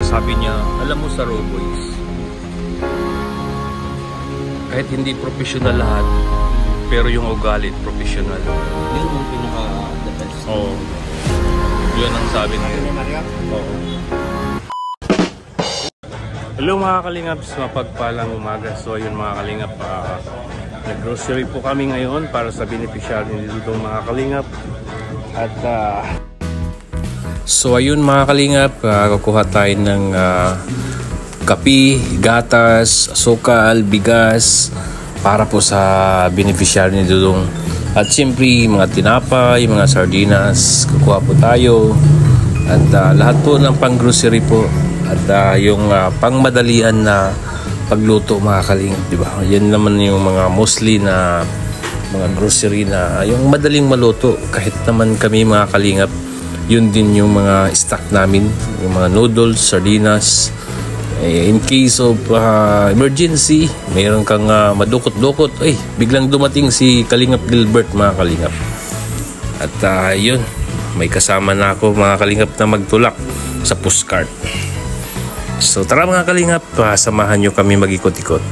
sabi niya, alam mo sa Raw Boys, kahit hindi professional lahat, pero yung ugali professional. Yun yung pinaka-the best. Oo. Yun ang sabi niya. Oo. Hello mga Kalingaps, mapagpalang umaga. So ayun mga Kalingap, nag-grocery po kami ngayon para sa beneficiary nito mga Kalingap. At so ayun mga Kalingap, kukuha tayo ng kapi, gatas, asukal, bigas para po sa beneficiary ni Dudong. At siyempre mga tinapay, mga sardinas, kukuha po tayo. At lahat po ng pang-grocery po. At yung pangmadalian na pagluto mga Kalingap, di ba? Yan naman yung mga mostly na mga grocery na yung madaling maluto. Kahit naman kami mga Kalingap, yun din yung mga stock namin, yung mga noodles, sardinas. In case of emergency, mayroon kang madukot-dukot, biglang dumating si Kalingap Gilbert mga Kalingap. At yun, may kasama na ako mga Kalingap na magtulak sa pushcart. So tara mga Kalingap, samahan nyo kami mag-ikot-ikot.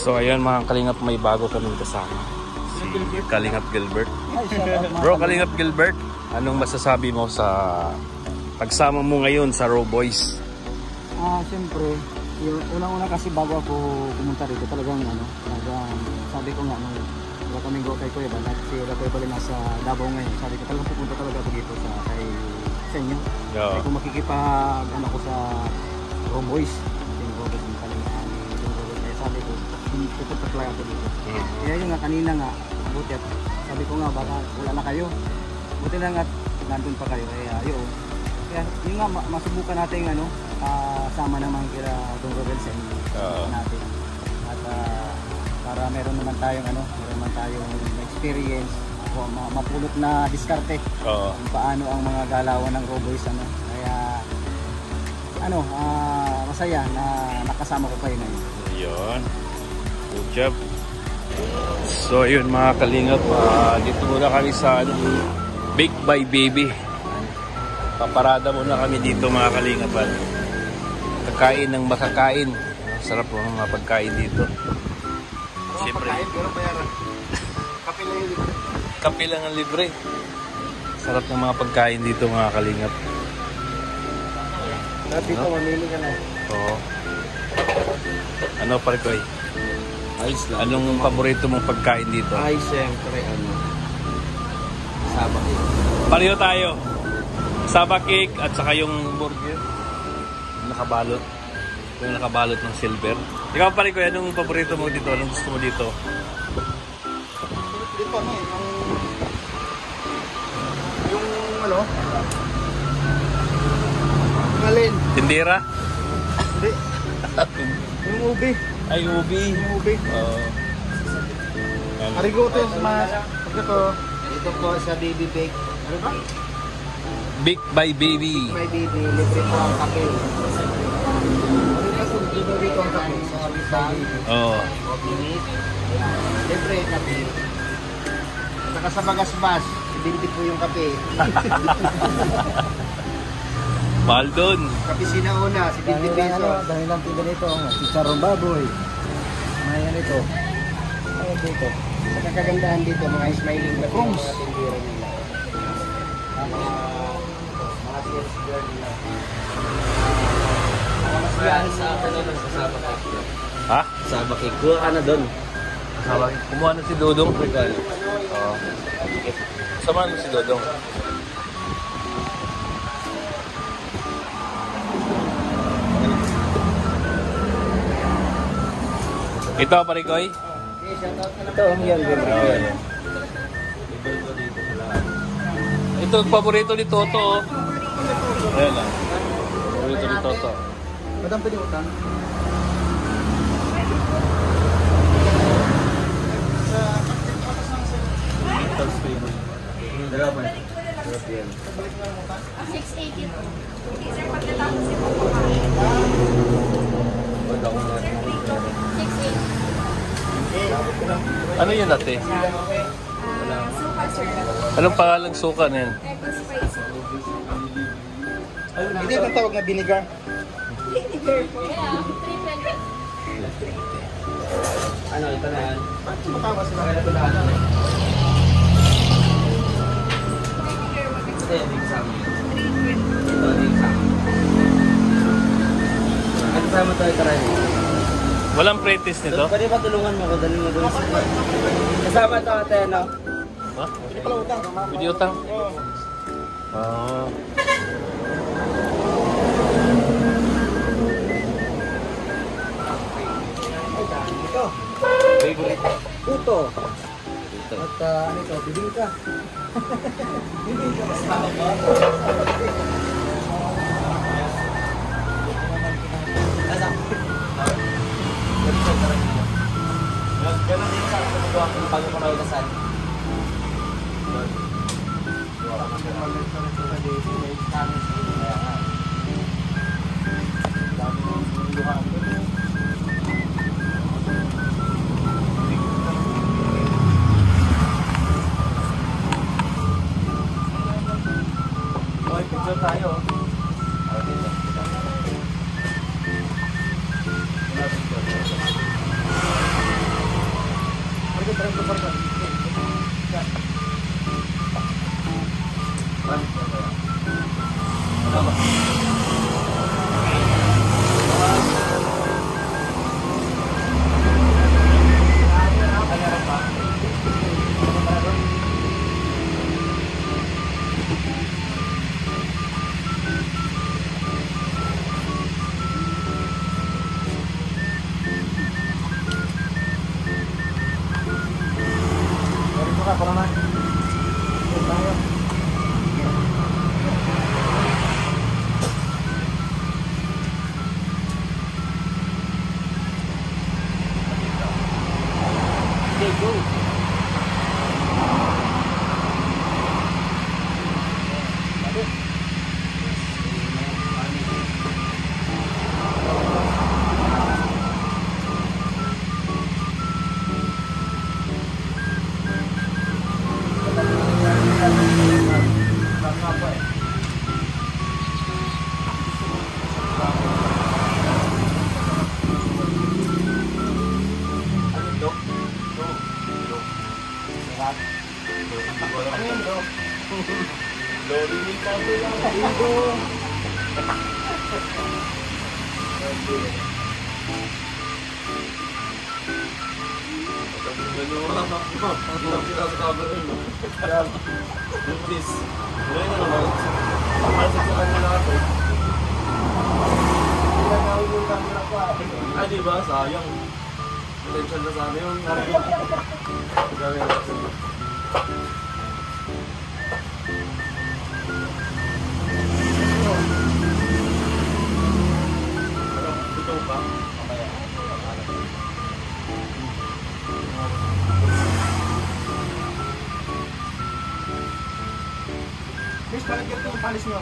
So ayan mga Kalingap, may bago kaming kasama, si Kalingap Gilbert. Bro, Kalingap Gilbert, anong masasabi mo sa pagsama mo ngayon sa Raw Boys? Siyempre, unang-una kasi bago ako pumunta rito, talagang sabi ko nga, wala kaming go kay Kuya Bal, kasi wala Kuya Bal nasa Davao ngayon. Sabi ko talagang pupunta talaga ako dito sa inyo. Kaya kung makikipag ko sa Raw Boys, sabi ko, pupunta talaga ako dito. Kaya yung nga kanina nga, buti at sabi ko nga baka wala na kayo. Buti na nga nandun pa kayo. Kaya yun nga, masubukan natin sama naman kila Don Robel sa inyo natin. At para meron naman tayong experience, mapulot na diskarte kung paano ang mga galawan ng Raw Boys. Kaya masaya na nakasama ko kayo ngayon. Yun, good job. So yun mga Kalingap, dito muna kami sa Bake by Baby. Paparada muna kami dito mga Kalingap. Kakain ng makakain. Sarap po ang mga pagkain dito. Siyempre. Pero bayaran. Kape lang yung libre. Kape lang ang libre. Sarap ng mga pagkain dito mga kalingap. Dito, mamili ka na. Oo. Ano pare ko eh? Ayos lang. Anong paborito mong pagkain dito? Ay, siyempre, sabak yun. Pareho tayo. Saba cake at saka yung burger. Nakabalot. Yung nakabalot ng silver. Ikaw pare ko, anong paborito mo dito? Anong gusto mo dito? Dito ano eh, yung ano? Alin? Tindera? Hindi. Yung ubi. Ay, ubi. Yung ubi. Oo. Arigoto yung mas. Ito. Dito po sa Baby Bake. Ano ba? Big by Baby. My baby, libre po ang kape. Dito dito ang kape sa Bistang. Oo. Coffee meat. Libre kape. Saka sa Bagasbas, ibinti po yung kape. Mahal doon. Kape sinauna, si 20 pesos. Dahil lang pinto nito. Chicharron baboy. Ayan ito. Ayan dito. Sa kakagandahan dito, mga smiling na po Crumbs. mga tindero nila. Mga sales girl nila. Mas sa akin na sa Sabak Cake. Ha? Sabak Cake. Kuha ka na doon. Kumuha na si Dodong. Oo. Samahan mo si Dodong. Ito, pare ko eh. Ito, yan. Ito, paborito ni Toto. Oh. Ayan lang. Paborito ni Toto. Madam, pwede utang? Dalawa ba? Sarap yan. 680 to. Sir, pagkatapos ito kumain. 680. Ano yun natin? Suka, sir. Anong pangalang suka na yan? Eco spicy. Hindi ito tawag na vinegar. Vinegar po. Yeah, 320. Ano, ito na yan. Bakit makawa sila? Kaya ito lahat. Vinegar mo. Ito yung exam. 320. Ito yung exam. At kasama tayo taray. Walang pre-taste nito? Pwede ba tulungan mo ko? Dali mo doon. Kasama ito ate, ano? Ha? Hindi pala utang. Video utang? Oo. Ito. Favorite. Puto. At ano ito, bibingka. Bibingka. Ganun din sa ako magawa ko bago ko naulasan. Okay, picture tayo. lahat. Ano yun, bro? Lori ni Pablo lang. Lindo. Please. Ngayon na naman. Pasok sa kanya lahat eh. Pinagawin yung camera ko ah. Ah, diba? Sayang. Potential na sana yung gawin natin. Ito pa? Miss, palagyan ko yung palis nyo.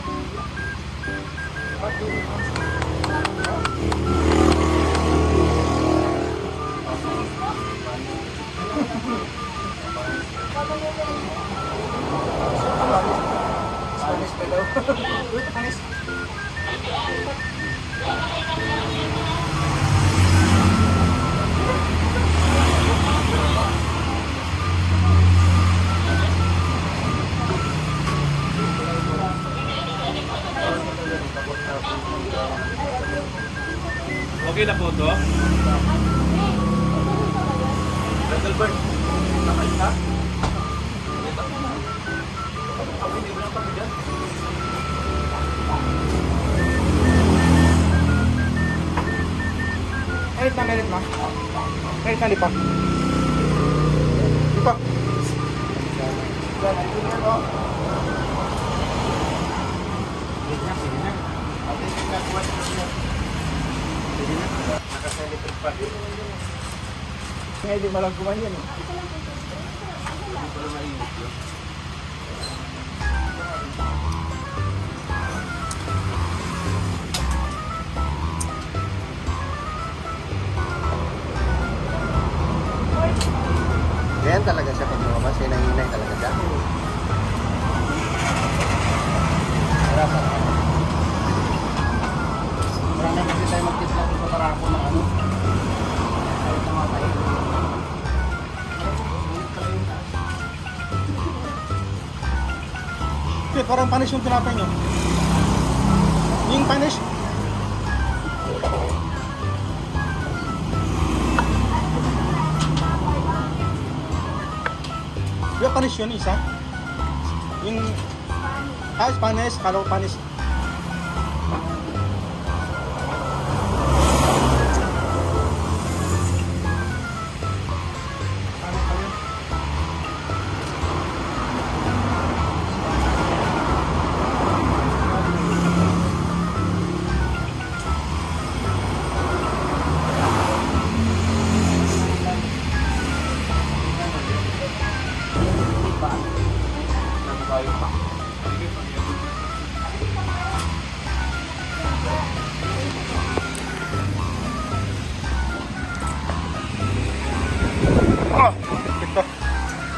Panis pa daw. Ito, panis. Okay na po to? Gentleman. Nakay ka? Kahit na merit ma. Kahit na lipa. Lipa. Ngayon di malang kumain yan eh. Ganyan talaga siya pag lumabas. Kaya nanginay talaga siya. Marami kasi tayo mag-tip natin sa parako ng ano. Kahit na mga tayo. Okay, parang punish yung tinapay nyo. Yung punish. Yung punish yun, isa. Yung... Spanish. Kala ko punish.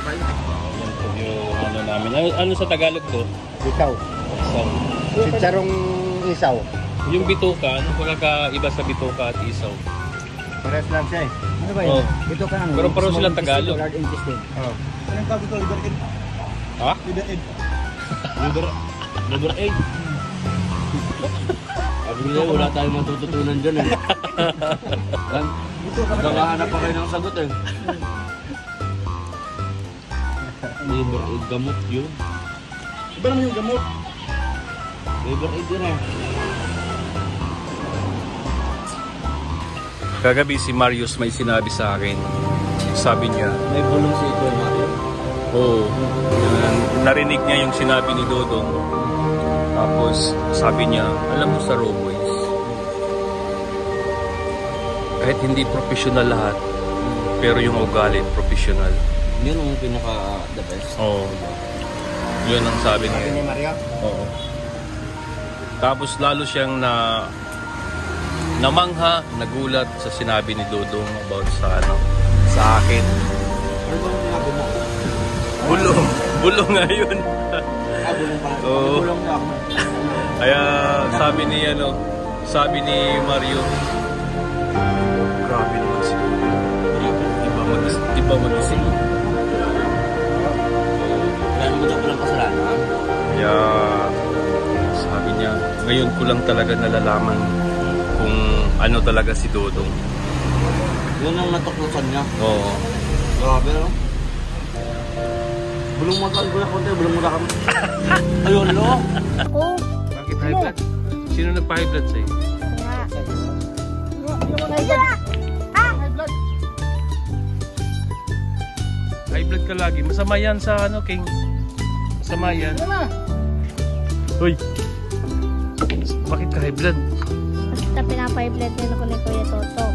Yan po yung ano namin. Ano sa Tagalog to? Isaw. Isaw. Chicharong isaw. Yung bituka, ano pagkakaiba sa bituka at isaw? Pares lang siya eh. Ano ba Oh. Ito ka ano? Pero pareho silang Tagalog. Large intestine. Oh. Anong tawag ito? Liver egg? Ha? Liver egg. Liver egg. Sabi nila, wala tayong matututunan dyan eh. Nakahanap pa kayo ng sagot eh. Liver egg, gamot yun. Iba naman yung gamot. Liver egg yun eh. Kagabi si Marius may sinabi sa akin. Sabi niya, May bulong si ito Mario. oo, narinig niya yung sinabi ni Dodong. Tapos sabi niya, alam mo sa Roboys, kahit hindi professional lahat, pero yung ugali professional. Yun ang pinaka-the best. Oo. Yun ang sabi Sabi ni niya. Mario. Oo. Tapos lalo siyang namangha, nagulat sa sinabi ni Dodong about sa sa akin. Ano ba ang sinabi mo? Bulong nga yun. Bulong pa. Oo. Bulong na ako. Kaya sabi ni Mario, grabe naman si Dodong. Iba mag-isip. Ngayon ko lang talaga nalalaman kung ano talaga si Dodong. Yun ang natuklasan niya. Oo. Grabe, no? Bulong mo ko na konti, bulong mo na kami. Ayun, lo! Ako. Bakit high blood? Sino nagpa-high blood sa'yo? Nga. High blood ka lagi. Masama yan sa ano, King. Masama yan. Uy! Bakit ka high blood? Basta pinapa-blood din ako ni Kuya Toto.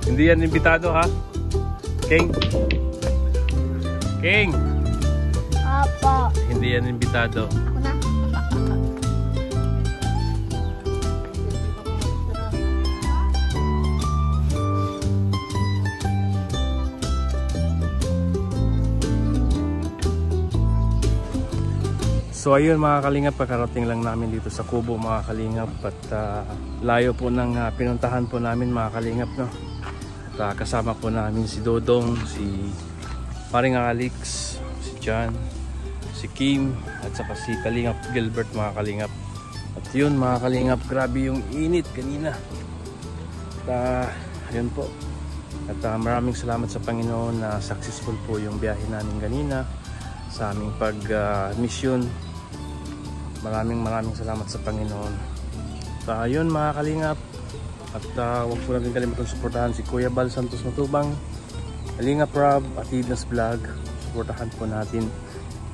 Hindi yan imbitado, ha? King? King! Apo. Hindi yan imbitado. Ako na. So ayun mga kalingap, pagkarating lang namin dito sa Kubo mga kalingap, at layo po ng pinuntahan po namin mga kalingap, no? At kasama po namin si Dodong, si Paring Alex, si John, si Kim, at saka si Kalingap Gilbert mga kalingap. At yun mga kalingap, grabe yung init kanina. At yun po. At maraming salamat sa Panginoon na successful po yung biyahe namin kanina sa aming pag-mission. Maraming salamat sa Panginoon. So ayun mga kalingap, at huwag po natin kalimutan suportahan si Kuya Bal Santos Matubang, Kalingap Rob at Idnas Vlog. Suportahan po natin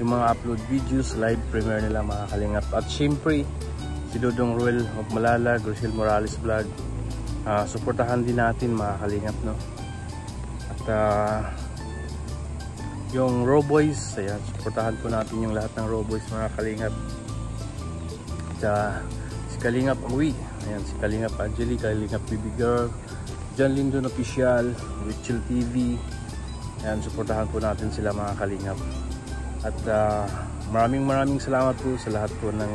yung mga upload videos, live premiere nila mga kalingap. At syempre si Dodong Ruel Magmalala, Grisel Morales Vlog, suportahan din natin mga kalingap, no? At yung Raw Boys, ayan, suportahan po natin yung lahat ng Raw Boys mga kalingap. At si Kalingap Awi, ayan, si Kalingap Angeli, Kalingap Baby Girl, John Lindon Official, Rachel TV, ayan, suportahan po natin sila mga kalingap. At maraming salamat po sa lahat po ng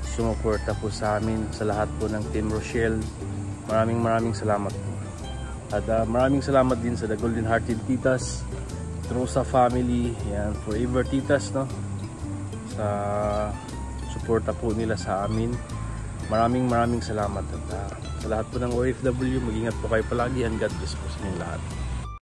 sumuporta po sa amin, sa lahat po ng Team Rochelle. Maraming salamat po. At maraming salamat din sa The Golden Hearted Titas, Rosa Family, ayan, Forever Titas, no? Sa suporta po nila sa amin. Maraming salamat. At sa lahat po ng OFW, mag-ingat po kayo palagi, and God bless po sa inyong lahat.